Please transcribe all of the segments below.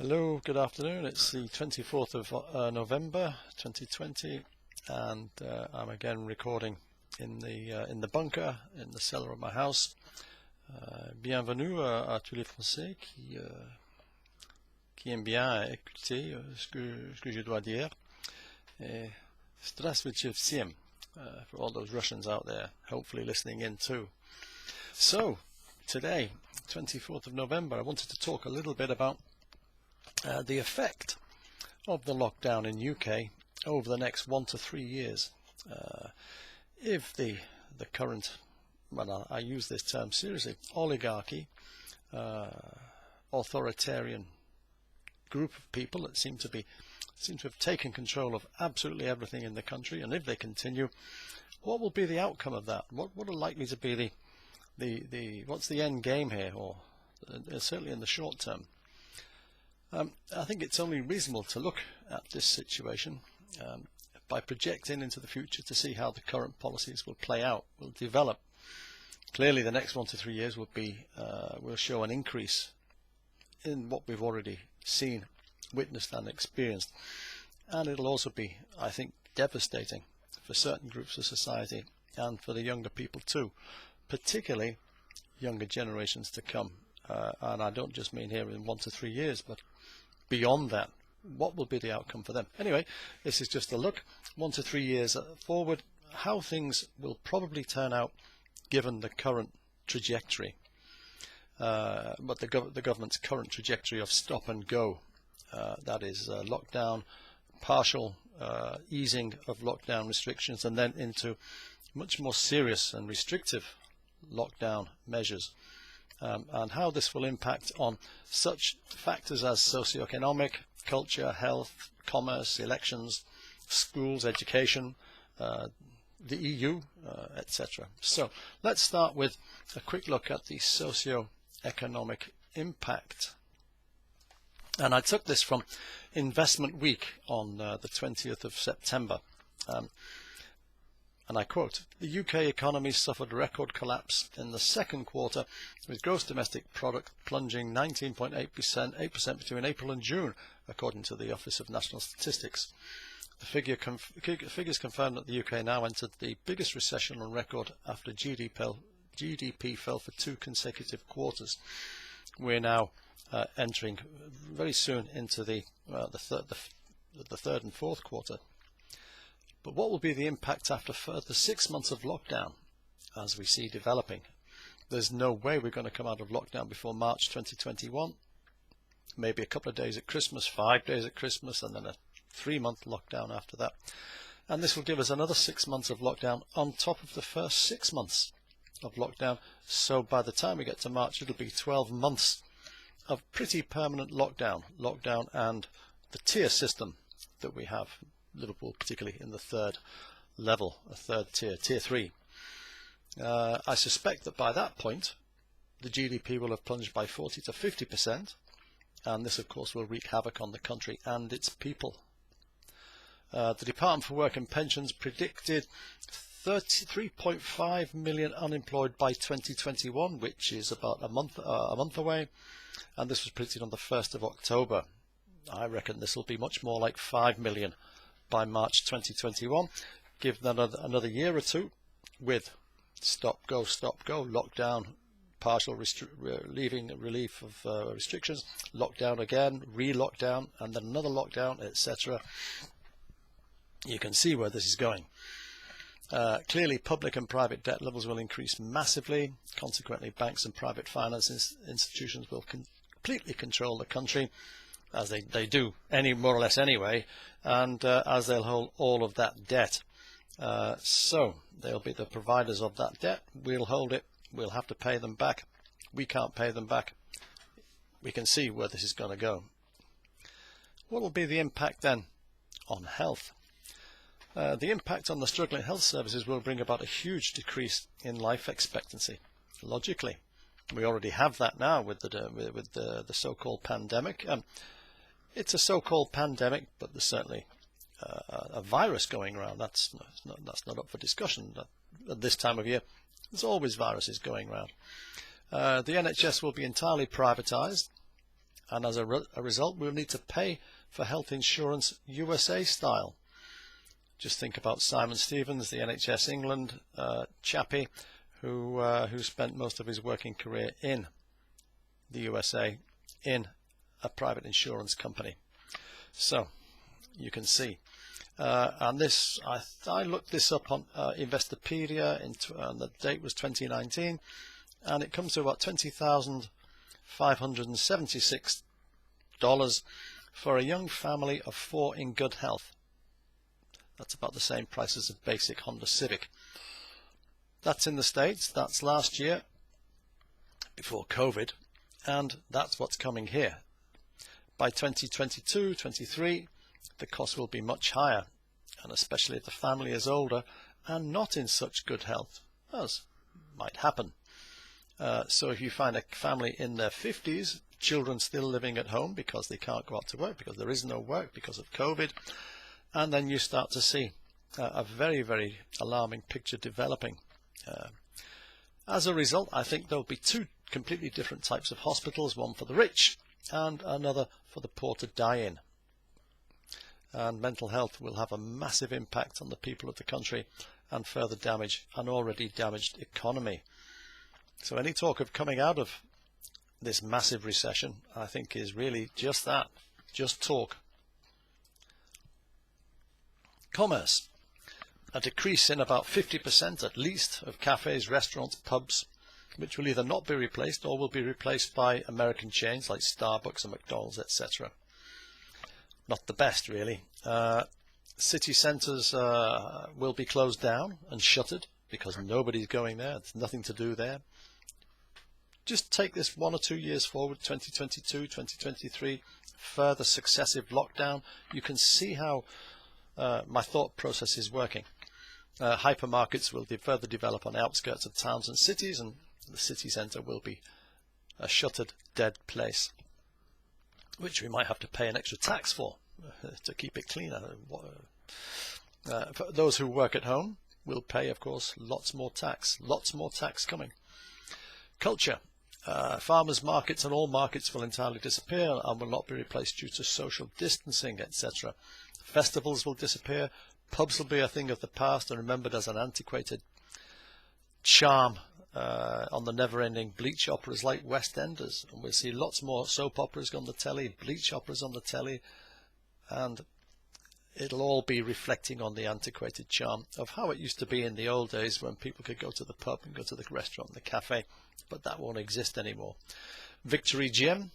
Hello, good afternoon. It's the 24th of November 2020, and I'm again recording in the bunker, in the cellar of my house. Bienvenue à tous les Français qui aiment bien écouter ce que je dois dire. Et Здравствуйте всем, for all those Russians out there, hopefully listening in too. So, today, 24th of November, I wanted to talk a little bit about the effect of the lockdown in UK over the next 1 to 3 years. If the current, well, I use this term seriously, oligarchy, authoritarian group of people that seem to have taken control of absolutely everything in the country, and if they continue, what will be the outcome of that? What are likely to be what's the end game here, or certainly in the short term? I think it's only reasonable to look at this situation by projecting into the future to see how the current policies will play out, will develop. Clearly, the next 1 to 3 years will show an increase in what we've already seen, witnessed and experienced, and it'll also be, I think, devastating for certain groups of society and for the younger people too, particularly younger generations to come. And I don't just mean here in 1 to 3 years, but beyond that. What will be the outcome for them? Anyway, this is just a look 1 to 3 years forward, how things will probably turn out given the current trajectory, but the government's current trajectory of stop and go, that is lockdown, partial easing of lockdown restrictions, and then into much more serious and restrictive lockdown measures. And how this will impact on such factors as socioeconomic, culture, health, commerce, elections, schools, education, the EU, etc. So let's start with a quick look at the socio-economic impact. And I took this from Investment Week on the 20th of September. And I quote, "The UK economy suffered a record collapse in the second quarter, with gross domestic product plunging 19.8% between April and June, according to the Office of National Statistics. The figures confirm that the UK now entered the biggest recession on record after GDP fell for 2 consecutive quarters. We're now entering very soon into the third and fourth quarter. But what will be the impact after further 6 months of lockdown, as we see developing? There's no way we're going to come out of lockdown before March 2021. Maybe a couple of days at Christmas, 5 days at Christmas, and then a 3-month lockdown after that. And this will give us another 6 months of lockdown on top of the first 6 months of lockdown. So by the time we get to March, it'll be 12 months of pretty permanent lockdown and the tier system that we have. Liverpool particularly in the third level, a third tier, tier 3. I suspect that by that point the GDP will have plunged by 40 to 50%, and this of course will wreak havoc on the country and its people. The Department for Work and Pensions predicted 33.5 million unemployed by 2021, which is about a month away, and this was predicted on the 1st of October. I reckon this will be much more like 5 million by March 2021. Give them another year or two with stop go lockdown, partial relief of restrictions, lockdown again, re-lockdown, and then another lockdown, etc. You can see where this is going. Clearly public and private debt levels will increase massively. Consequently, banks and private finance institutions will completely control the country, as they do more or less anyway, and as they'll hold all of that debt. So they'll be the providers of that debt. We'll hold it. We'll have to pay them back. We can't pay them back. We can see where this is going to go. What will be the impact then on health? The impact on the struggling health services will bring about a huge decrease in life expectancy. Logically, we already have that now with the so-called pandemic. It's a so-called pandemic, but there's certainly a virus going around. That's not up for discussion. At this time of year, there's always viruses going around. The NHS will be entirely privatised, and as a result we'll need to pay for health insurance USA style. Just think about Simon Stevens, the NHS England chappie, who spent most of his working career in the USA in a private insurance company. So you can see, and this I looked this up on Investopedia, and the date was 2019, and it comes to about $20,576 for a young family of 4 in good health. That's about the same price as a basic Honda Civic. That's in the States. That's last year before COVID, and that's what's coming here. By 2022-23, the cost will be much higher, and especially if the family is older and not in such good health, as might happen. So if you find a family in their 50s, children still living at home because they can't go out to work, because there is no work because of COVID, and then you start to see a very, very alarming picture developing. As a result, I think there will be 2 completely different types of hospitals, one for the rich and another for the poor to die in. And mental health will have a massive impact on the people of the country and further damage an already damaged economy. So any talk of coming out of this massive recession, I think, is really just that, just talk. Commerce. A decrease in about 50% at least of cafes, restaurants, pubs, which will either not be replaced or will be replaced by American chains like Starbucks and McDonald's, etc. Not the best, really. City centres will be closed down and shuttered because nobody's going there. There's nothing to do there. Just take this 1 or 2 years forward, 2022, 2023, further successive lockdown. You can see how my thought process is working. Hypermarkets will further develop on the outskirts of towns and cities, and the city centre will be a shuttered, dead place, which we might have to pay an extra tax for to keep it cleaner. For those who work at home will pay, of course, lots more tax coming. Culture. Farmers' markets and all markets will entirely disappear and will not be replaced due to social distancing, etc. Festivals will disappear. Pubs will be a thing of the past and remembered as an antiquated charm on the never-ending bleach operas like West Enders. And we'll see lots more soap operas on the telly, bleach operas on the telly, and it'll all be reflecting on the antiquated charm of how it used to be in the old days when people could go to the pub and go to the restaurant and the cafe, but that won't exist anymore. Victory Gin,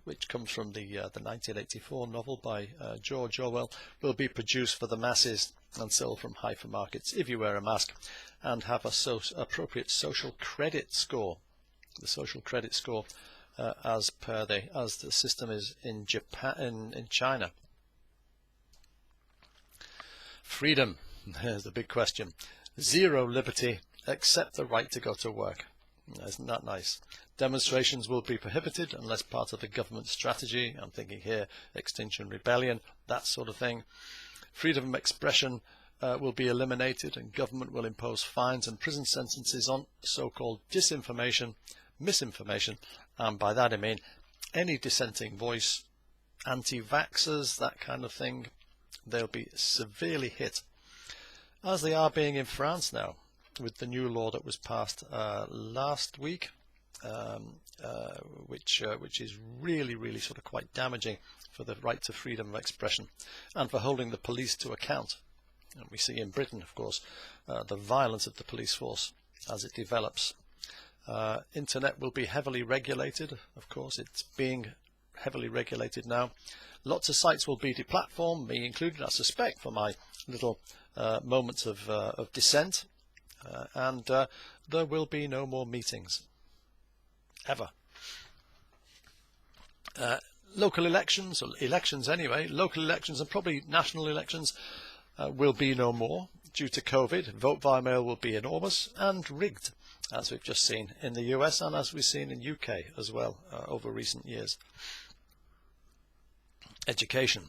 which comes from the 1984 novel by George Orwell, will be produced for the masses and sold from hypermarkets if you wear a mask and have a appropriate social credit score. The social credit score as the system is in Japan, in China. Freedom. Here's the big question. Zero liberty except the right to go to work. Isn't that nice? Demonstrations will be prohibited unless part of the government strategy. I'm thinking here Extinction Rebellion, that sort of thing. Freedom of expression will be eliminated, and government will impose fines and prison sentences on so-called disinformation, misinformation, and by that I mean any dissenting voice, anti-vaxxers, that kind of thing. They'll be severely hit, as they are being in France now, with the new law that was passed last week, which is really sort of quite damaging for the right to freedom of expression and for holding the police to account. And we see in Britain, of course, the violence of the police force as it develops. Internet will be heavily regulated. Of course, it's being heavily regulated now. Lots of sites will be deplatformed, me included, I suspect, for my little moments of dissent. And there will be no more meetings, ever. Local elections, or elections anyway, local elections and probably national elections will be no more due to COVID. Vote via mail will be enormous and rigged, as we've just seen in the US and as we've seen in UK as well over recent years. Education.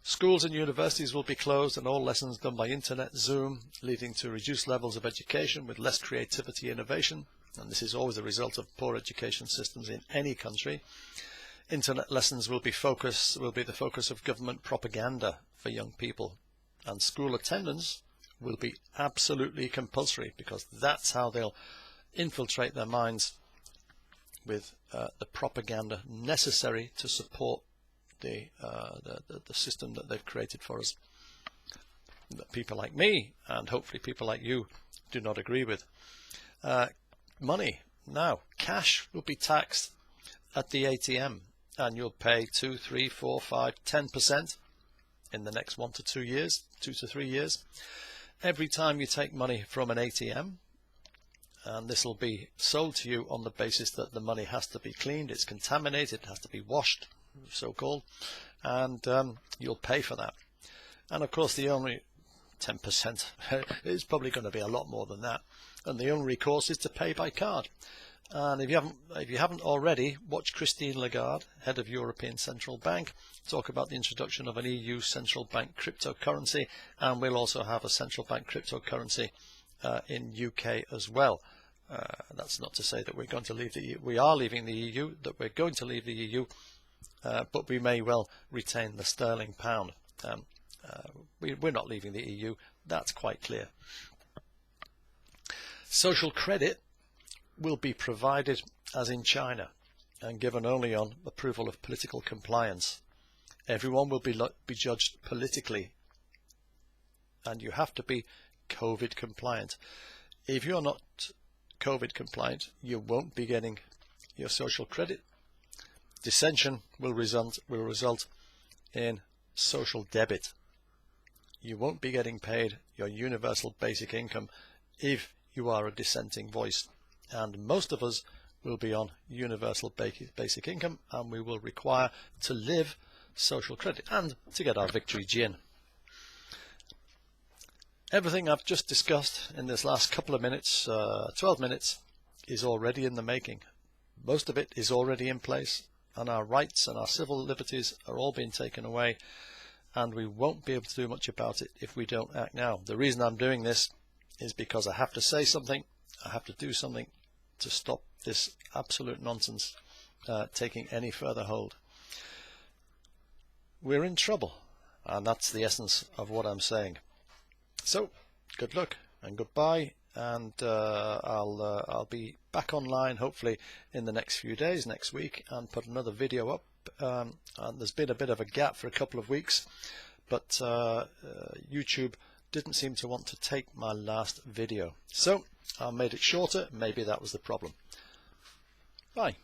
Schools and universities will be closed and all lessons done by internet, Zoom, leading to reduced levels of education with less creativity, innovation. And this is always a result of poor education systems in any country. Internet lessons will be the focus of government propaganda for young people. And school attendance will be absolutely compulsory, because that's how they'll infiltrate their minds with the propaganda necessary to support the system that they've created for us, that people like me and hopefully people like you do not agree with. Money. Now, cash will be taxed at the ATM, and you'll pay 2, 3, 4, 5, 10% in the next 1 to 2 years, 2 to 3 years. Every time you take money from an ATM, and this will be sold to you on the basis that the money has to be cleaned, it's contaminated, it has to be washed, so-called, and you'll pay for that. And of course the only 10% is probably going to be a lot more than that, and the only recourse is to pay by card. And if you haven't already, watch Christine Lagarde, head of European Central Bank, talk about the introduction of an EU central bank cryptocurrency, and we'll also have a central bank cryptocurrency in UK as well. That's not to say that we're going to leave the EU. We are leaving the EU, that we're going to leave the EU, but we may well retain the sterling pound. We're not leaving the EU, that's quite clear. Social credit will be provided as in China and given only on approval of political compliance. Everyone will be judged politically, and you have to be COVID compliant. If you're not COVID compliant, you won't be getting your social credit. Dissension will result in social debit. You won't be getting paid your universal basic income if you are a dissenting voice. And most of us will be on universal basic income, and we will require to live social credit and to get our victory gin. Everything I've just discussed in this last couple of minutes, 12 minutes, is already in the making. Most of it is already in place, and our rights and our civil liberties are all being taken away, and we won't be able to do much about it if we don't act now. The reason I'm doing this is because I have to say something, I have to do something to stop this absolute nonsense taking any further hold. We're in trouble, and that's the essence of what I'm saying. So, good luck and goodbye, and I'll be back online hopefully in the next few days, next week, and put another video up. And there's been a bit of a gap for a couple of weeks, but YouTube didn't seem to want to take my last video. So I made it shorter, maybe that was the problem. Bye.